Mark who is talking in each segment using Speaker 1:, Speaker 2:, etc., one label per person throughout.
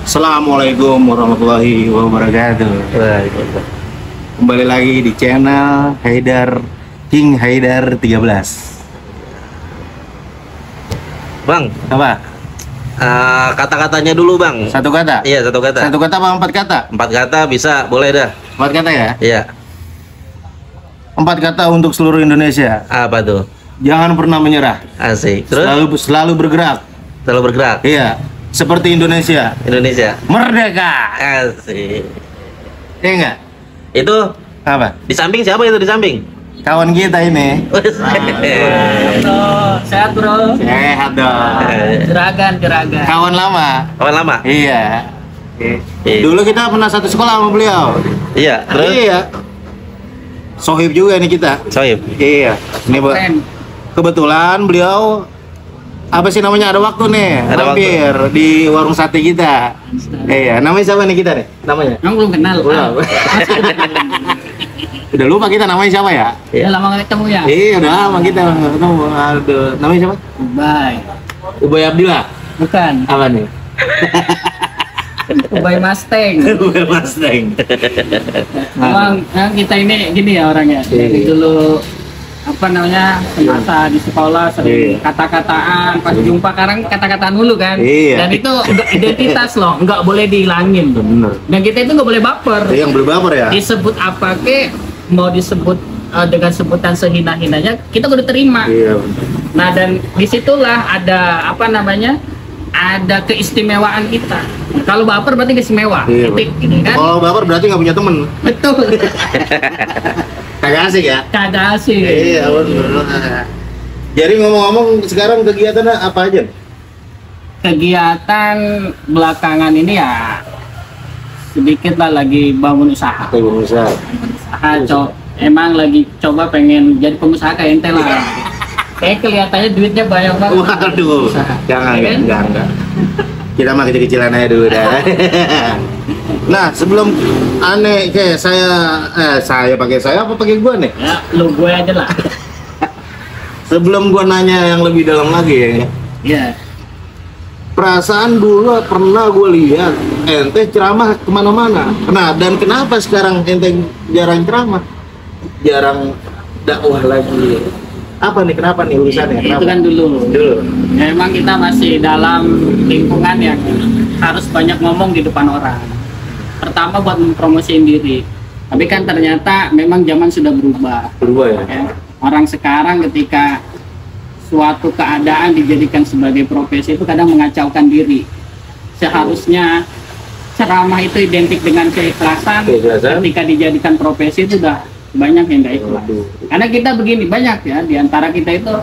Speaker 1: Assalamualaikum warahmatullahi wabarakatuh. Kembali lagi di channel King Haidar 13.
Speaker 2: Bang,
Speaker 1: Apa?
Speaker 2: Kata-katanya dulu bang.
Speaker 1: Satu kata?
Speaker 2: Iya, satu kata.
Speaker 1: Satu kata apa empat kata?
Speaker 2: Empat kata bisa, boleh dah.
Speaker 1: Empat kata ya?
Speaker 2: Iya.
Speaker 1: Empat kata untuk seluruh Indonesia.
Speaker 2: Apa tuh?
Speaker 1: Jangan pernah menyerah.
Speaker 2: Asik. Terus?
Speaker 1: Selalu bergerak.
Speaker 2: Selalu bergerak.
Speaker 1: Iya. Seperti Indonesia.
Speaker 2: Indonesia.
Speaker 1: Merdeka.
Speaker 2: Asik.
Speaker 1: Iya enggak?
Speaker 2: Itu
Speaker 1: Apa?
Speaker 2: di samping siapa itu di samping?
Speaker 1: Kawan kita ini.
Speaker 3: Bro, sehat bro.
Speaker 1: Sehat dong.
Speaker 3: Jeragan.
Speaker 1: Kawan lama.
Speaker 2: Kawan lama?
Speaker 1: Iya.
Speaker 2: Iya.
Speaker 1: Dulu kita pernah satu sekolah sama beliau.
Speaker 2: Iya. Terus?
Speaker 1: Iya. Sohib juga nih kita.
Speaker 2: Sohib.
Speaker 1: Iya. Ini
Speaker 3: Keren.
Speaker 1: kebetulan beliau apa sih namanya ada waktu nih
Speaker 2: Ada
Speaker 1: mampir di warung sate kita. Iya. Namanya siapa nih kita nih? Namanya?
Speaker 3: Emang belum kenal.
Speaker 1: Belum. Udah lupa kita namanya siapa ya?
Speaker 3: Ya lama gak ketemu ya.
Speaker 1: Iya udah lama kita nggak ketemu. Aduh. Namanya siapa?
Speaker 3: Ubay.
Speaker 1: Ubay Abdillah.
Speaker 3: Bukan.
Speaker 1: Apa nih?
Speaker 3: Ubay Mustang.
Speaker 1: Ubay Mustang.
Speaker 3: Emang kita ini gini ya orangnya. Dari
Speaker 1: Iya.
Speaker 3: dulu apa namanya semasa di sekolah sering
Speaker 1: Iya.
Speaker 3: kata-kataan pas jumpa sekarang kata-kataan dulu kan.
Speaker 1: Iya.
Speaker 3: Dan itu identitas loh, nggak boleh dihilangin.
Speaker 1: Bener.
Speaker 3: Dan kita itu nggak boleh baper.
Speaker 1: Yang berbaper ya?
Speaker 3: Disebut apa ke mau disebut dengan sebutan sehina-hinanya kita udah terima.
Speaker 1: Iya. Bener.
Speaker 3: Nah dan disitulah ada apa namanya ada keistimewaan kita. Kalau baper berarti nggak istimewa.
Speaker 1: Iya,
Speaker 3: Titik, gitu kan?
Speaker 1: Kalau baper berarti nggak punya temen.
Speaker 3: Betul.
Speaker 1: Kagak asik ya?
Speaker 3: Kagak asik.
Speaker 1: Iya bener. Jadi ngomong-ngomong sekarang kegiatan apa aja?
Speaker 3: Kegiatan belakangan ini ya sedikit lah lagi bangun usaha.
Speaker 1: Pengusaha.
Speaker 3: Emang lagi coba pengen jadi pengusaha kayak ente lah. Kayak kelihatannya duitnya banyak banget.
Speaker 1: Waduh. Jangan,
Speaker 3: Ya kan?
Speaker 1: enggak. Kita mah kecil-kecilan aja dulu dah. Nah, sebelum aneh kayak saya pakai saya apa pakai gua nih?
Speaker 3: Ya, lu gue aja lah.
Speaker 1: Sebelum gua nanya yang lebih dalam lagi ya.
Speaker 3: Iya.
Speaker 1: Perasaan dulu pernah gue lihat ente ceramah kemana-mana. Nah, dan kenapa sekarang ente jarang ceramah? Jarang dakwah lagi. Apa nih? Kenapa nih urusannya?
Speaker 3: Itu
Speaker 1: Kenapa?
Speaker 3: kan dulu.
Speaker 1: Dulu.
Speaker 3: Ya, emang kita masih dalam lingkungan yang harus banyak ngomong di depan orang. Pertama buat mempromosiin diri. Tapi kan ternyata memang zaman sudah berubah.
Speaker 1: Berubah ya.
Speaker 3: Ya. Orang sekarang ketika suatu keadaan dijadikan sebagai profesi itu kadang mengacaukan diri. Seharusnya ceramah itu identik dengan keikhlasan.
Speaker 1: Keikhlasan.
Speaker 3: Ketika dijadikan profesi itu udah banyak yang nggak ikhlas.
Speaker 1: Waduh.
Speaker 3: Karena kita begini banyak ya diantara kita itu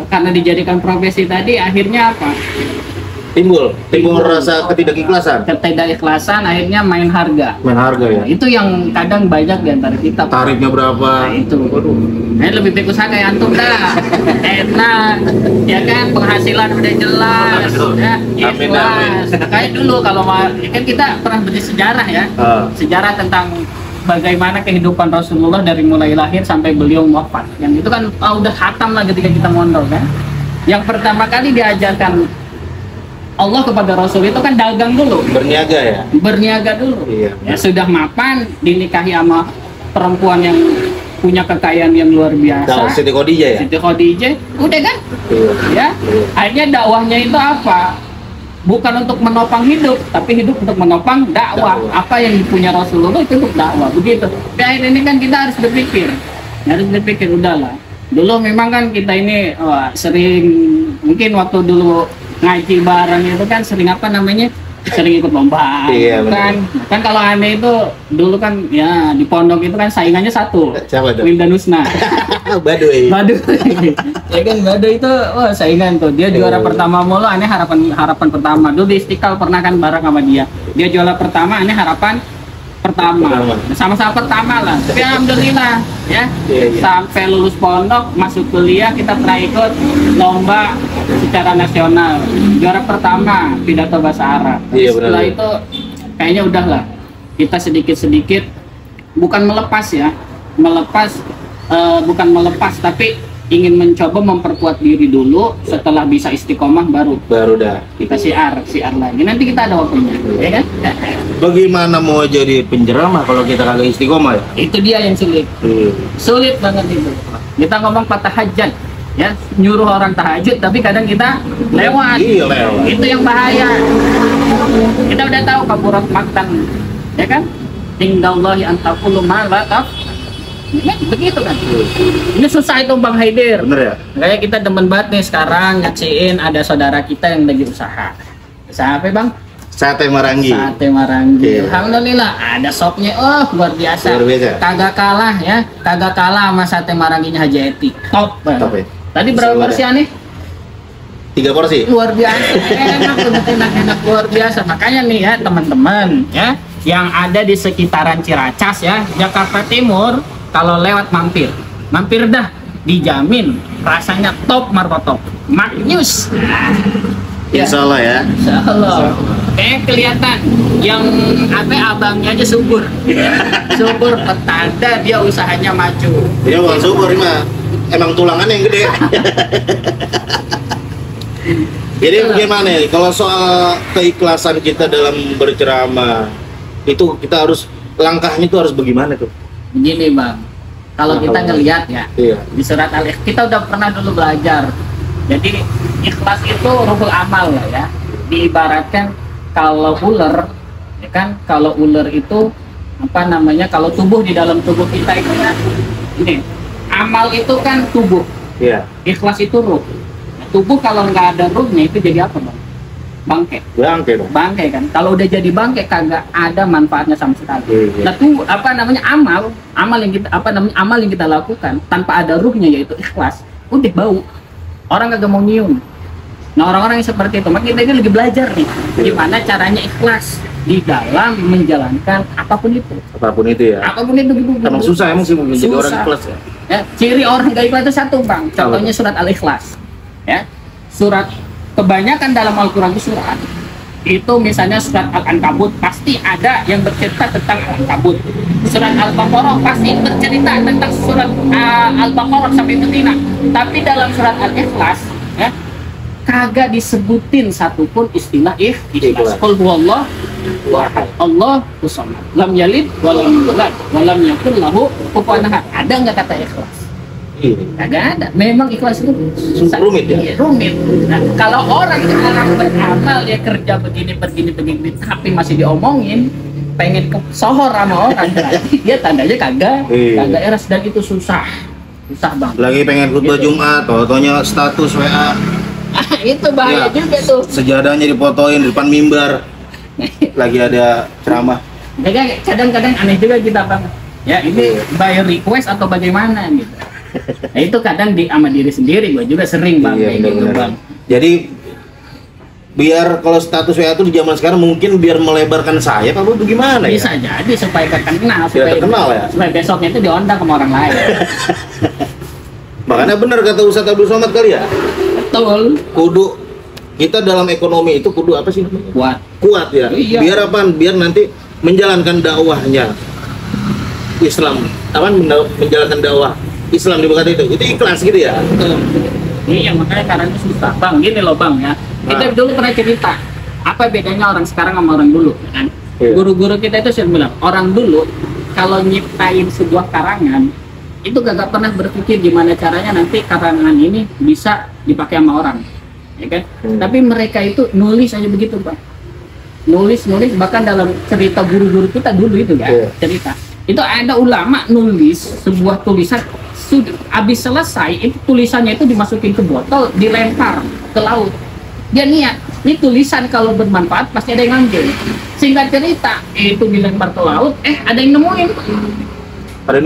Speaker 3: karena dijadikan profesi tadi akhirnya apa?
Speaker 1: Timbul rasa ketidakikhlasan.
Speaker 3: Ketidakikhlasan akhirnya main harga.
Speaker 1: Main harga ya.
Speaker 3: Nah, itu yang kadang banyak diantara kita.
Speaker 1: Tarifnya berapa?
Speaker 3: Nah, itu. Nah, lebih baik usaha kayak antum dah. Enak, ya kan penghasilan udah jelas, ya,
Speaker 1: Amin,
Speaker 3: ikhlas. Kayak dulu kalau kan kita pernah baca sejarah ya, sejarah tentang bagaimana kehidupan Rasulullah dari mulai lahir sampai beliau wafat. Yang itu kan udah khatam lah ketika kita mondok kan. Yang pertama kali diajarkan Allah kepada Rasul itu kan dagang dulu,
Speaker 1: Berniaga ya.
Speaker 3: berniaga dulu.
Speaker 1: Iya.
Speaker 3: Ya sudah mapan dinikahi sama perempuan yang punya kekayaan yang luar biasa.
Speaker 1: Tahu Siti Khadijah ya?
Speaker 3: Siti Khadijah, udah kan?
Speaker 1: Iya.
Speaker 3: Ya, akhirnya dakwahnya itu apa? Bukan untuk menopang hidup, tapi hidup untuk menopang dakwah.
Speaker 1: Dakwah.
Speaker 3: Apa yang punya Rasulullah itu untuk dakwah, begitu. Tapi akhirnya ini kan kita harus berpikir udahlah. Dulu memang kan kita ini sering, mungkin waktu dulu ngaji bareng itu kan sering apa namanya? Sering ikut lomba,
Speaker 1: Iya,
Speaker 3: kan? Kan kalau aneh itu dulu kan ya di pondok itu kan saingannya satu,
Speaker 1: Siapa tuh?
Speaker 3: Wildan Husna.
Speaker 1: Baduy.
Speaker 3: Baduy. Ya kan Baduy itu wah saingan tuh. Dia juara pertama mulu, aneh harapan pertama. Dulu di Istiqlal pernah kan bareng sama dia. Dia juara pertama, aneh harapan pertama. Sama-sama pertama lah. Tapi alhamdulillah ya.
Speaker 1: Iya.
Speaker 3: Sampai lulus pondok, masuk kuliah kita pernah ikut lomba secara nasional. Juara pertama pidato bahasa Arab.
Speaker 1: Iya,
Speaker 3: Setelah
Speaker 1: benar.
Speaker 3: itu kayaknya udahlah. Kita sedikit-sedikit bukan melepas ya. Bukan melepas tapi ingin mencoba memperkuat diri dulu, setelah bisa istiqomah baru
Speaker 1: dah
Speaker 3: kita siar lagi. Nanti kita ada waktunya, ya kan?
Speaker 1: bagaimana mau jadi penceramah kalau kita kagak istiqomah ya?
Speaker 3: Itu dia yang sulit. Sulit banget itu. Kita ngomong tahajud, ya, nyuruh orang tahajud, tapi kadang kita lewat.
Speaker 1: Iya, lewat.
Speaker 3: Itu yang bahaya. Kita udah tahu kaburat maktan, ya kan? Indallahi an taqulu ma la taf. Begitu kan? Ini susah itu Bang Haidir.
Speaker 1: Bener ya?
Speaker 3: Kayak kita demen banget nih sekarang nyaksiin ada saudara kita yang lagi usaha. Usaha apa Bang?
Speaker 1: Sate Marangi.
Speaker 3: Sate Marangi.
Speaker 1: Iya.
Speaker 3: Alhamdulillah ada sopnya. Oh luar biasa.
Speaker 1: Luar biasa.
Speaker 3: Kagak kalah ya. Kagak kalah sama sate Maranginya Haji Eti. Top banget.
Speaker 1: Top ya?
Speaker 3: Tadi berapa
Speaker 1: Seluruh
Speaker 3: porsi nih?
Speaker 1: 3 porsi.
Speaker 3: Luar biasa. Enak luar biasa. Makanya nih ya teman-teman ya yang ada di sekitaran Ciracas ya, Jakarta Timur, kalau lewat mampir dah, dijamin rasanya top markotop. Maknyus.
Speaker 1: Insya Allah ya.
Speaker 3: Insya Allah. Kayak kelihatan yang abangnya aja subur. Subur petanda dia usahanya maju.
Speaker 1: Dia bukan subur mah, emang tulangannya yang gede. Jadi bagaimana ya, kalau soal keikhlasan kita dalam berceramah, itu kita harus, langkahnya itu harus bagaimana tuh?
Speaker 3: Begini Bang, kalau kita ngelihat ya,
Speaker 1: iya,
Speaker 3: di surat Al-Ikhlas kita udah pernah dulu belajar. Jadi ikhlas itu ruhul amal lah ya. Diibaratkan kalau ular, ya kan, kalau ular itu apa namanya, kalau tubuh di dalam tubuh kita itu ya, ini amal itu kan tubuh,
Speaker 1: iya,
Speaker 3: ikhlas itu ruh. Nah, tubuh kalau nggak ada ruhnya itu jadi apa Bang? Bangke.
Speaker 1: bangke dong.
Speaker 3: Bangke kan. Kalau udah jadi bangke kagak ada manfaatnya sama sekali.
Speaker 1: Iya.
Speaker 3: Nah tuh apa namanya amal yang kita lakukan tanpa ada ruhnya yaitu ikhlas, udah bau. Orang kagak mau nyium. Nah orang-orang yang seperti itu, maka kita ini lagi belajar nih gimana caranya ikhlas di dalam menjalankan apapun itu.
Speaker 1: Apapun itu ya.
Speaker 3: Apapun itu gitu.
Speaker 1: Emang susah emang sih menjadi orang
Speaker 3: Susah.
Speaker 1: ikhlas ya.
Speaker 3: Ya, ciri orang gak ikhlas itu satu Bang. Contohnya surat Al-Ikhlas. Ya. Surat kebanyakan dalam Al-Qur'an itu surat. Itu misalnya surat Al-Ankabut pasti ada yang bercerita tentang Al-Ankabut. Surat Al-Baqarah pasti bercerita tentang surat Al-Baqarah sampai betina. Tapi dalam surat Al-Ikhlas ya kagak disebutin satupun istilah ikhlas. Qul huwallahu ahad, Allahu samad, lam yalid wa lam yulad wa lam yakul lahu kufuwan ahad. Ada nggak kata ikhlas? Kagak ada. Memang ikhlas itu
Speaker 1: Rumit ya?
Speaker 3: Iya, rumit. Nah, kalau orang beramal dia kerja begini, tapi masih diomongin, pengen ke sohor sama orang, berarti dia tandanya kagak ikhlas, dan itu susah Bang.
Speaker 1: Lagi pengen khutbah Jumat, taunya status WA.
Speaker 3: Itu bahaya
Speaker 1: Ya,
Speaker 3: juga tuh.
Speaker 1: Sejadahnya difotoin di depan mimbar. Lagi ada ceramah.
Speaker 3: Kadang-kadang aneh juga kita Bang. Ya ini by request atau bagaimana gitu. Nah itu kadang sama diri sendiri, gue juga sering Bang kayak gitu Bang.
Speaker 1: Jadi biar kalau status WA itu di zaman sekarang mungkin biar melebarkan saya, apa bagaimana ya?
Speaker 3: Bisa jadi supaya terkenal,
Speaker 1: terkenal ya?
Speaker 3: supaya besoknya itu diundang sama orang lain.
Speaker 1: Makanya benar kata Ustadz Abdul Somad kali ya.
Speaker 3: Betul.
Speaker 1: Kudu kita dalam ekonomi itu kudu apa sih namanya? Kuat ya.
Speaker 3: Iya.
Speaker 1: Biar apa? Biar nanti menjalankan dakwahnya Islam, menjalankan dakwah Islam di bagian itu ikhlas gitu ya.
Speaker 3: Iya makanya karena itu susah Bang. Gini loh Bang ya, kita dulu pernah cerita apa bedanya orang sekarang sama orang dulu kan. Guru-guru kita itu sering bilang orang dulu kalau nyiptain sebuah karangan itu gak pernah berpikir gimana caranya nanti karangan ini bisa dipakai sama orang, ya kan? Tapi mereka itu nulis aja begitu Bang, nulis bahkan dalam cerita guru-guru kita dulu itu ya cerita itu ada ulama nulis sebuah tulisan, sudah habis selesai itu tulisannya itu dimasukin ke botol, dilempar ke laut. Dia niat ini tulisan kalau bermanfaat pasti ada yang ngambil. Singkat cerita itu dilempar ke laut, ada yang nemuin.
Speaker 1: Ada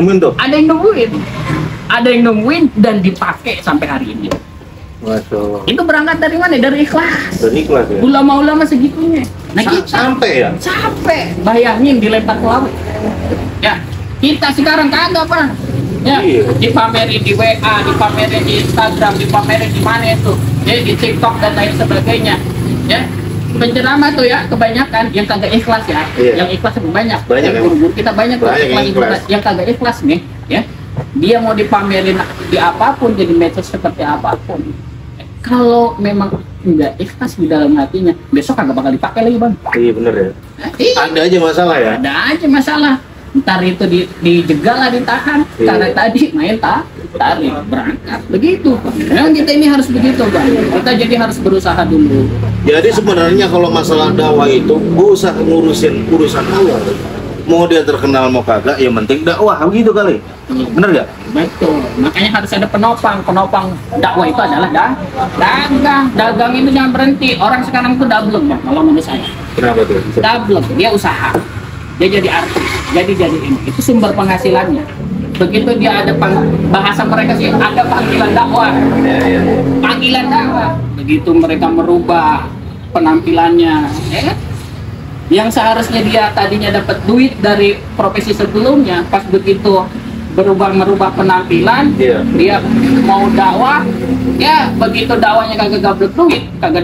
Speaker 1: yang
Speaker 3: nemuin dan dipakai sampai hari ini.
Speaker 1: Masya.
Speaker 3: Itu berangkat dari mana? Dari ikhlas.
Speaker 1: Dari ikhlas ya.
Speaker 3: Ulama-ulama segitunya. Nah kita
Speaker 1: sampai ya.
Speaker 3: Sampai bayangin dilempar ke laut. Ya kita sekarang kagak Pak. Ya dipamerin di WA, dipamerin di Instagram, dipamerin di mana itu? Ya di TikTok dan lain sebagainya. Ya. Penceramah tuh ya kebanyakan yang kagak ikhlas ya, yang ikhlas banyak. Guru-guru kita banyak ikhlas. Yang kagak ikhlas nih, ya dia mau dipamerin di apapun, jadi medsos seperti apapun, kalau memang nggak ikhlas di dalam hatinya, besok kagak bakal dipakai lagi bang.
Speaker 1: Iya bener ya. Ada aja masalah ya.
Speaker 3: Ada aja masalah. Ntar itu dijegal lah, ditahan. Karena tadi main tarik berangkat begitu. Memang kita ini harus begitu bang. Kita jadi harus berusaha dulu.
Speaker 1: Jadi sebenarnya kalau masalah dakwah itu gak usah ngurusin urusan Allah. Mau dia terkenal mau kagak, yang penting dakwah begitu kali. Bener gak?
Speaker 3: Betul. Makanya harus ada penopang. Penopang dakwah itu adalah dagang. Dagang itu jangan berhenti. Orang sekarang tuh dablek bang. Kalau menurut saya.
Speaker 1: Kenapa tuh?
Speaker 3: Dablek. Dia usaha. Dia jadi artis. Jadi ini. Itu sumber penghasilannya. Begitu dia ada bahasa mereka sih ada panggilan dakwah. Panggilan dakwah. Begitu mereka merubah penampilannya, ya, yang seharusnya dia tadinya dapat duit dari profesi sebelumnya, pas begitu merubah penampilan, dia mau dakwah, ya begitu dakwahnya kagak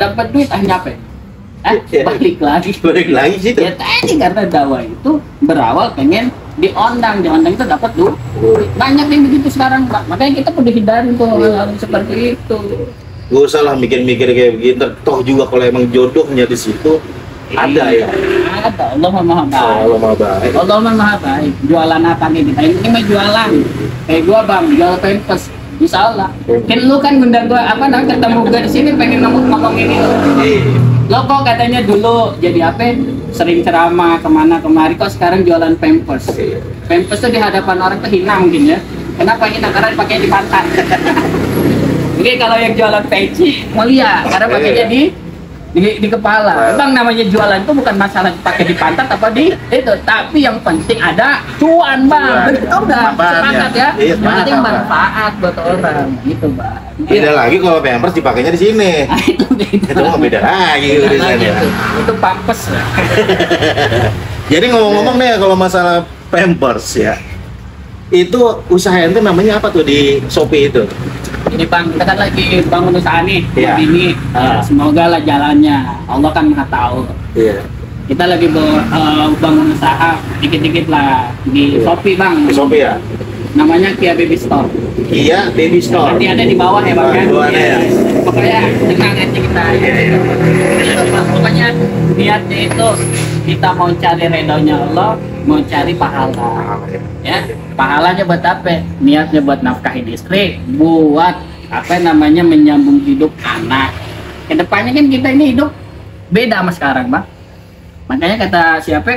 Speaker 3: dapat duit, akhirnya apa? Balik lagi sih. Ya tadi karena dakwah itu berawal pengen diondang itu dapat duit. Banyak yang begitu sekarang, Pak. Makanya kita perlu hindari tuh hal seperti itu.
Speaker 1: Gak usah lah mikir-mikir kayak begitu. Toh juga kalau emang jodohnya di situ ada ya.
Speaker 3: Ada. Allah maha baik. Allah maha baik. Jualan apa nih kita? Ini mah jualan. Kayak gua bang, jual pampers. Insya Allah. Kan lu kan ngundang gua ketemu gua di sini pengen ngomong ini. Lo kok katanya dulu jadi apa? Sering ceramah kemana-kemari, kok sekarang jualan pampers. Pampers tuh di hadapan orang tuh hina mungkin ya. Kenapa hina? Karena dipakai di pantat. Oke, kalau yang jualan peci mulia karena pakainya di kepala. Bang, namanya jualan itu bukan masalah pakai di pantat apa di itu, tapi yang penting ada cuan bang. Betul udah sepakat ya. Yang penting manfaat buat orang gitu bang.
Speaker 1: Beda lagi kalau pampers dipakainya di sini. Itu mah beda lagi urusannya.
Speaker 3: Itu pampers.
Speaker 1: Jadi ngomong-ngomong nih kalau masalah pampers ya, itu usaha itu namanya apa tuh di Shopee itu?
Speaker 3: Ini bang, kita kan lagi bangun usaha nih,
Speaker 1: ini
Speaker 3: semoga lah jalannya, Allah kan maha tahu. Kita lagi bangun usaha dikit-dikit lah di Shopee bang.
Speaker 1: Di Shopee ya?
Speaker 3: Namanya Kia Baby Store.
Speaker 1: Kia Baby Store.
Speaker 3: Nanti ada di bawah ya bang.
Speaker 1: Ya.
Speaker 3: Pokoknya tenang aja kita. Pokoknya niatnya itu kita mau cari redonya Allah, mau cari pahala. Ya, pahalanya buat apa? Niatnya buat nafkahin istri, buat apa namanya menyambung hidup anak. Kedepannya kan kita ini hidup beda sama sekarang bang. Makanya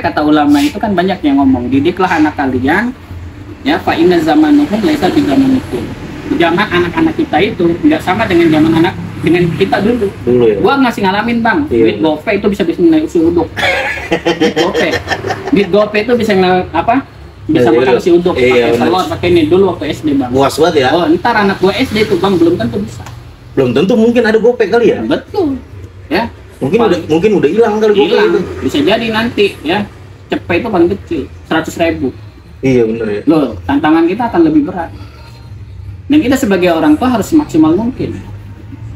Speaker 3: kata ulama itu kan banyak yang ngomong, didiklah anak kalian ya, fa inna zamanuhum laisa bi zamanikum. Zaman anak-anak kita itu nggak sama dengan dengan kita dulu ya? Gua ngasih ngalamin bang, duit GoPay itu bisa nasi uduk. Duit GoPay itu bisa apa? Bisa makan nasi uduk, pakai telur, pakai ini dulu waktu SD bang.
Speaker 1: Puas banget ya?
Speaker 3: Oh, ntar anak gua SD itu bang belum tentu bisa.
Speaker 1: Belum tentu, mungkin ada GoPay kali ya?
Speaker 3: Betul. Ya.
Speaker 1: Mungkin udah hilang kali GoPay itu.
Speaker 3: Bisa jadi nanti ya. Cepet itu paling kecil, 100.000.
Speaker 1: Iya bener ya.
Speaker 3: Loh, tantangan kita akan lebih berat. Dan kita sebagai orang tua harus maksimal mungkin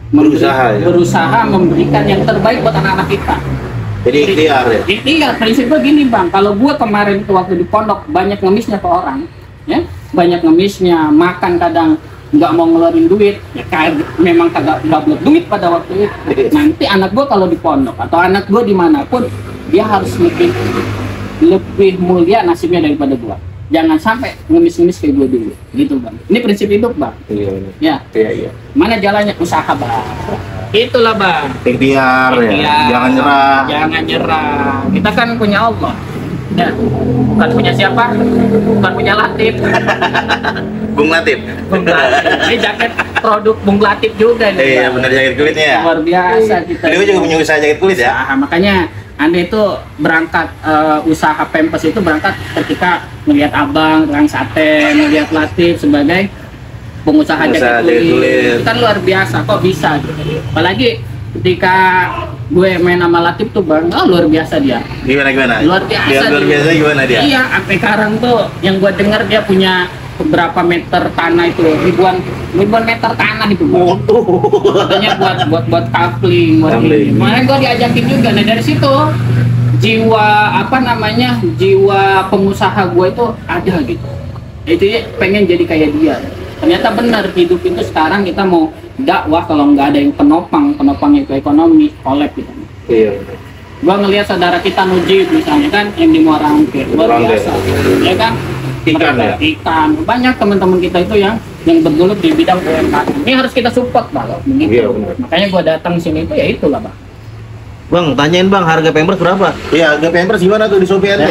Speaker 3: berusaha memberikan yang terbaik buat anak-anak kita.
Speaker 1: Jadi ikhtiar ya?
Speaker 3: Ikhtiar, prinsipnya gini bang, kalau gua kemarin itu waktu di pondok banyak ngemisnya ke orang, ya banyak ngemisnya, makan kadang nggak mau ngeluarin duit, ya kayak memang kagak belum duit pada waktu itu. Nanti anak gua kalau di pondok atau anak gua dimanapun, dia harus lebih mulia nasibnya daripada gua. Jangan sampai ngemis-ngemis kayak gue dulu, gitu bang. Ini prinsip hidup bang. Iya. Mana jalannya? Usaha bang. Itulah bang.
Speaker 1: Ikhtiar ya. Jangan nyerah.
Speaker 3: Kita kan punya Allah. Ya. Bukan punya siapa? Bukan punya Latif.
Speaker 1: Bung Latif.
Speaker 3: Ini jaket produk Bung Latif juga nih.
Speaker 1: Iya benar, jaket kulitnya ya.
Speaker 3: Luar biasa kita.
Speaker 1: Beliau juga punya usaha jaket kulit ya.
Speaker 3: Makanya Anda itu berangkat usaha Pampers itu berangkat ketika melihat abang, tukang sate, melihat Latif sebagai pengusaha jaket kulit. Itu kan luar biasa, kok bisa gitu. Apalagi ketika gue main sama Latif tuh bang, luar biasa dia.
Speaker 1: Gimana?
Speaker 3: Luar biasa
Speaker 1: gimana dia?
Speaker 3: Iya, sampai sekarang tuh yang gue dengar dia punya beberapa meter tanah itu, ribuan meter tanah itu bang. Katanya buat coupling, makanya gue diajakin juga. Nah dari situ jiwa pengusaha gue itu ada gitu. Itu ya, pengen jadi kayak dia. Ternyata benar, hidup itu sekarang kita mau dakwah kalau nggak ada yang penopang itu ekonomi, kolab gitu.
Speaker 1: Iya.
Speaker 3: Gua ngelihat saudara kita Nujib misalnya kan yang di Muara Angke, luar biasa, ya kan?
Speaker 1: Ikan
Speaker 3: Mereka,
Speaker 1: ya?
Speaker 3: ikan, banyak teman-teman kita itu yang bergelut di bidang UMKM. Ini harus kita support Bang, begitu.
Speaker 1: Iya, benar.
Speaker 3: Makanya gua datang sini itu ya itulah Bang.
Speaker 2: Bang, tanyain Bang, harga Pampers berapa?
Speaker 1: Iya, harga Pampers gimana tuh di Shopee ente?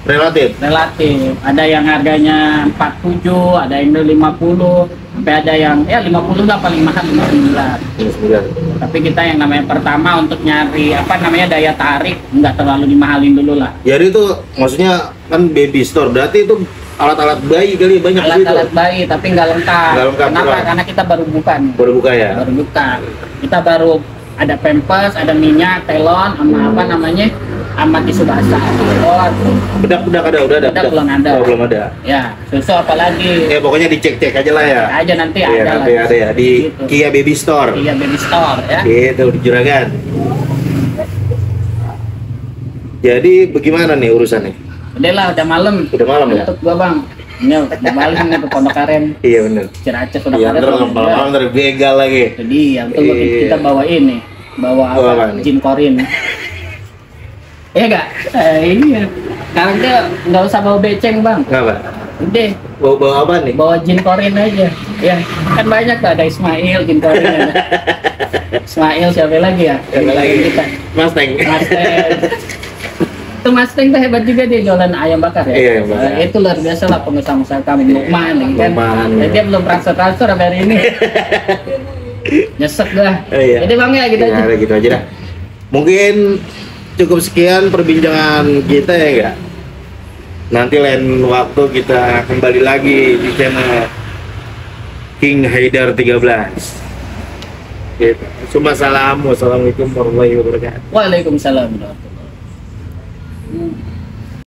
Speaker 3: Relatif.
Speaker 1: Relatif.
Speaker 3: Ada yang harganya 47, ada yang 50, sampai ada yang ya 50 lah paling mahal 59. Tapi kita yang namanya pertama untuk nyari apa namanya daya tarik, nggak terlalu dimahalin dulu lah.
Speaker 1: Jadi itu maksudnya kan baby store, berarti itu alat-alat bayi kali banyak di situ.
Speaker 3: Alat-alat bayi tapi nggak lengkap.
Speaker 1: Nggak lengkap,
Speaker 3: Kenapa?
Speaker 1: kurang.
Speaker 3: Karena kita baru buka nih.
Speaker 1: Baru buka ya?
Speaker 3: Baru buka. Kita baru ada pampers, ada minyak, telon, sama apa namanya, sama tisu basah.
Speaker 1: Bedak ada, udah ada.
Speaker 3: Bedak belum ada.
Speaker 1: Oh, belum ada.
Speaker 3: Ya, susu apalagi.
Speaker 1: Ya pokoknya dicek-cek aja lah ya.
Speaker 3: Aja nanti
Speaker 1: Iya,
Speaker 3: ada
Speaker 1: nanti
Speaker 3: lah.
Speaker 1: ada ya di
Speaker 3: Gitu.
Speaker 1: Kia Baby Store.
Speaker 3: Iya, baby store ya.
Speaker 1: Gitu di Juragan. Jadi bagaimana nih urusannya?
Speaker 3: Udah lah, udah malam.
Speaker 1: Udah malam ya?
Speaker 3: Untuk gua Bang. Ini udah balik nih ke Pondok Aren.
Speaker 1: Iya bener.
Speaker 3: Ciracas udah
Speaker 1: Iya,
Speaker 3: pada
Speaker 1: terus
Speaker 3: tuh.
Speaker 1: malam dari begal lagi.
Speaker 3: Jadi yang tuh
Speaker 1: Iya.
Speaker 3: kita bawa ini, bawa
Speaker 1: Bawa
Speaker 3: apa?
Speaker 1: apa nih?
Speaker 3: Jin korin. Iya gak? Ini ya. Sekarang dia nggak usah bawa beceng Bang.
Speaker 1: Kenapa?
Speaker 3: Udah,
Speaker 1: Bawa apa nih?
Speaker 3: bawa jin korin aja. Ya, kan banyak tuh, ada Ismail, jin korin. Ada. Ismail siapa lagi ya?
Speaker 1: Siapa lagi?
Speaker 3: Kita.
Speaker 1: Mustang.
Speaker 3: Mustang. Itu Mustang tuh hebat juga dia jualan ayam bakar ya.
Speaker 1: Iya, ayam bakar.
Speaker 3: Itu luar biasa lah pengusaha-pengusaha kami Lukman kan.
Speaker 1: Lukman,
Speaker 3: Dan
Speaker 1: ya.
Speaker 3: dia belum transfer sampai hari ini. Nyesek dah.
Speaker 1: Iya.
Speaker 3: Jadi Bang ya gitu
Speaker 1: Ya,
Speaker 3: aja.
Speaker 1: udah gitu aja dah. Mungkin cukup sekian perbincangan kita ya enggak? Nanti lain waktu kita kembali lagi di channel King Haidar 13. Gitu. Assalamualaikum warahmatullahi wabarakatuh.
Speaker 3: Waalaikumsalam warahmatullahi wabarakatuh.